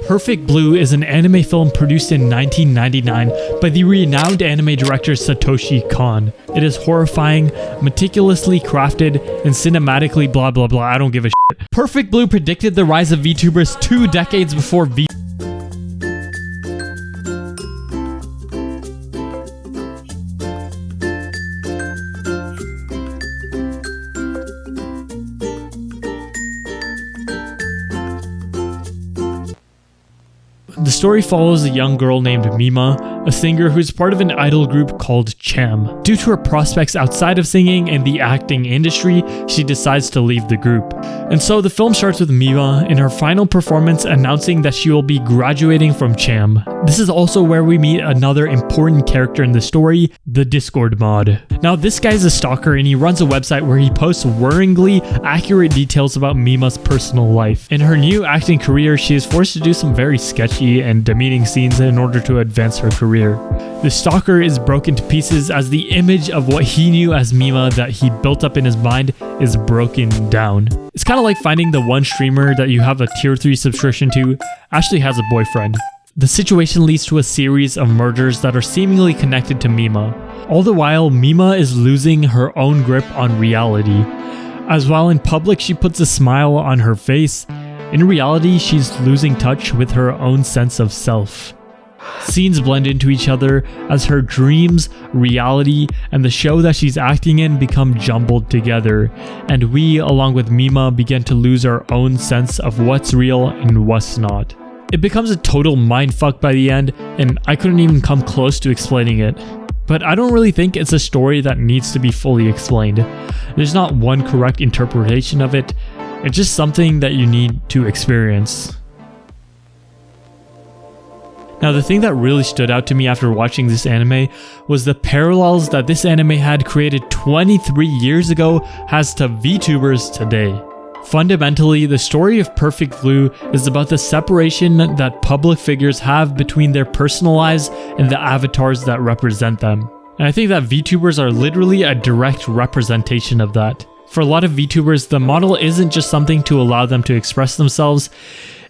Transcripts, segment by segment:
Perfect Blue is an anime film produced in 1999 by the renowned anime director Satoshi Kon. It is horrifying, meticulously crafted, and cinematically blah blah blah. I don't give a shit. Perfect Blue predicted the rise of VTubers 2 decades before The story follows a young girl named Mima, a singer who's part of an idol group called Cham. Due to her prospects outside of singing and the acting industry, she decides to leave the group. And so the film starts with Mima in her final performance announcing that she will be graduating from Cham. This is also where we meet another important character in the story, the Discord mod. Now this guy's a stalker and he runs a website where he posts worryingly accurate details about Mima's personal life. In her new acting career, she is forced to do some very sketchy and demeaning scenes in order to advance her career. The stalker is broken to pieces as the image of what he knew as Mima that he built up in his mind is broken down. It's kind of like finding the one streamer that you have a tier 3 subscription to actually has a boyfriend. The situation leads to a series of murders that are seemingly connected to Mima. All the while, Mima is losing her own grip on reality. As while in public she puts a smile on her face, in reality she's losing touch with her own sense of self. Scenes blend into each other as her dreams, reality, and the show that she's acting in become jumbled together, and we, along with Mima, begin to lose our own sense of what's real and what's not. It becomes a total mindfuck by the end, and I couldn't even come close to explaining it. But I don't really think it's a story that needs to be fully explained. There's not one correct interpretation of it, it's just something that you need to experience. Now the thing that really stood out to me after watching this anime was the parallels that this anime had created 23 years ago has to VTubers today. Fundamentally, the story of Perfect Blue is about the separation that public figures have between their personal lives and the avatars that represent them. And I think that VTubers are literally a direct representation of that. For a lot of VTubers, the model isn't just something to allow them to express themselves,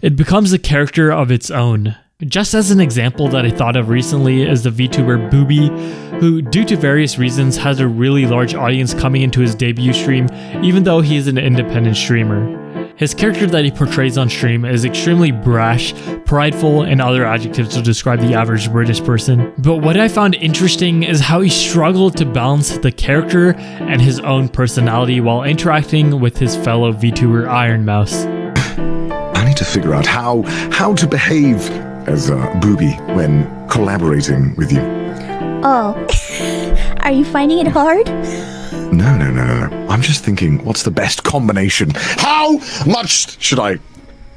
it becomes a character of its own. Just as an example that I thought of recently is the VTuber Booby, who due to various reasons has a really large audience coming into his debut stream even though he is an independent streamer. His character that he portrays on stream is extremely brash, prideful, and other adjectives to describe the average British person. But what I found interesting is how he struggled to balance the character and his own personality while interacting with his fellow VTuber Iron Mouse. I need to figure out how to behave as a booby when collaborating with you. Oh, are you finding it hard? No. I'm just thinking, what's the best combination? How much should I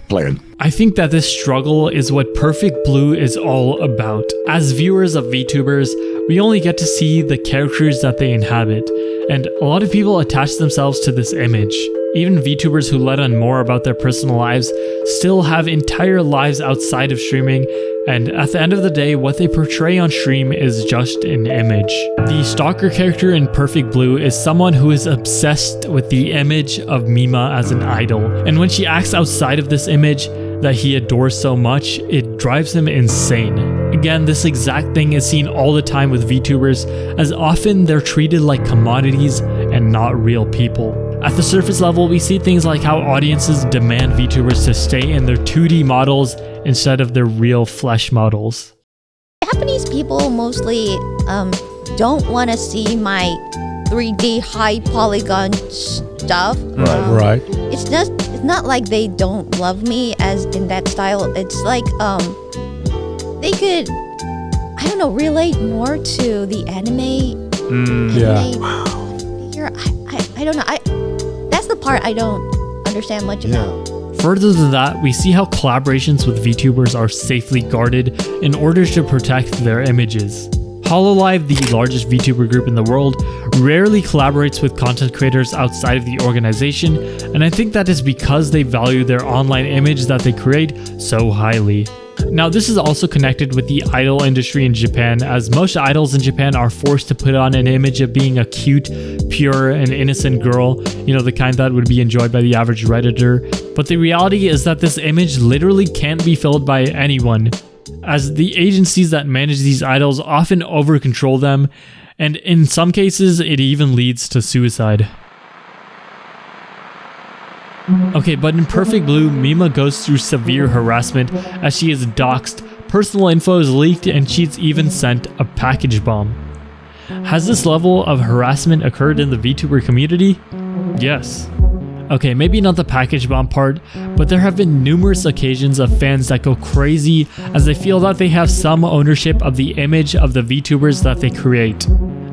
play it? I think that this struggle is what Perfect Blue is all about. As viewers of VTubers, we only get to see the characters that they inhabit, and a lot of people attach themselves to this image. Even VTubers who let on more about their personal lives still have entire lives outside of streaming, and at the end of the day, what they portray on stream is just an image. The stalker character in Perfect Blue is someone who is obsessed with the image of Mima as an idol, and when she acts outside of this image that he adores so much, it drives him insane. Again, this exact thing is seen all the time with VTubers, as often they're treated like commodities and not real people. At the surface level, we see things like how audiences demand VTubers to stay in their 2D models instead of their real flesh models. Japanese people mostly don't want to see my 3D high polygon stuff. Right. It's not like they don't love me as in that style. It's like they could, I don't know, relate more to the anime. Figure. I don't know. That's the part I don't understand much about. Further than that, we see how collaborations with VTubers are safely guarded in order to protect their images. Hololive, the largest VTuber group in the world, rarely collaborates with content creators outside of the organization, and I think that is because they value their online image that they create so highly. Now, this is also connected with the idol industry in Japan, as most idols in Japan are forced to put on an image of being a cute, pure, and innocent girl, you know, the kind that would be enjoyed by the average Redditor, But the reality is that this image literally can't be filled by anyone, as the agencies that manage these idols often over-control them, and in some cases it even leads to suicide. Okay, but in Perfect Blue, Mima goes through severe harassment as she is doxxed, personal info is leaked, and she's even sent a package bomb. Has this level of harassment occurred in the VTuber community? Yes. Okay, maybe not the package bomb part, but there have been numerous occasions of fans that go crazy as they feel that they have some ownership of the image of the VTubers that they create.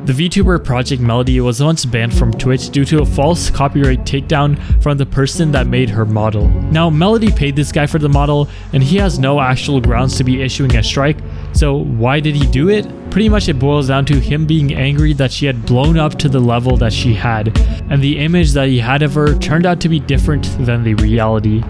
The VTuber Project Melody was once banned from Twitch due to a false copyright takedown from the person that made her model. Now, Melody paid this guy for the model, and he has no actual grounds to be issuing a strike, so why did he do it? Pretty much it boils down to him being angry that she had blown up to the level that she had, and the image that he had of her turned out to be different than the reality.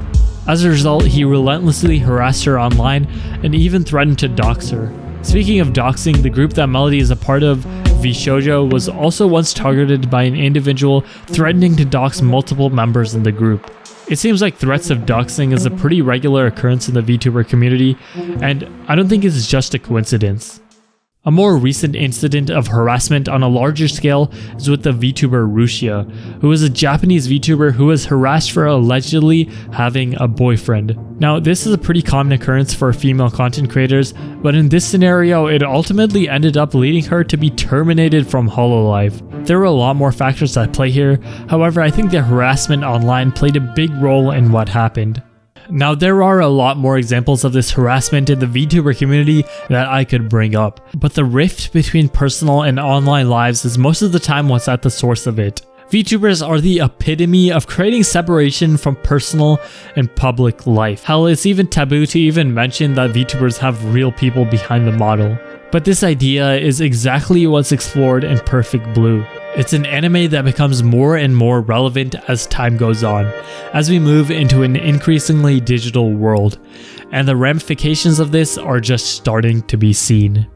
As a result, he relentlessly harassed her online and even threatened to dox her. Speaking of doxing, the group that Melody is a part of, VShoujo, was also once targeted by an individual threatening to dox multiple members in the group. It seems like threats of doxing is a pretty regular occurrence in the VTuber community, and I don't think it's just a coincidence. A more recent incident of harassment on a larger scale is with the VTuber Rushia, who is a Japanese VTuber who was harassed for allegedly having a boyfriend. Now, this is a pretty common occurrence for female content creators, but in this scenario, it ultimately ended up leading her to be terminated from Hololive. There were a lot more factors at play here, however, I think the harassment online played a big role in what happened. Now, there are a lot more examples of this harassment in the VTuber community that I could bring up, but the rift between personal and online lives is most of the time what's at the source of it. VTubers are the epitome of creating separation from personal and public life. Hell, it's even taboo to even mention that VTubers have real people behind the model. But this idea is exactly what's explored in Perfect Blue. It's an anime that becomes more and more relevant as time goes on, as we move into an increasingly digital world, and the ramifications of this are just starting to be seen.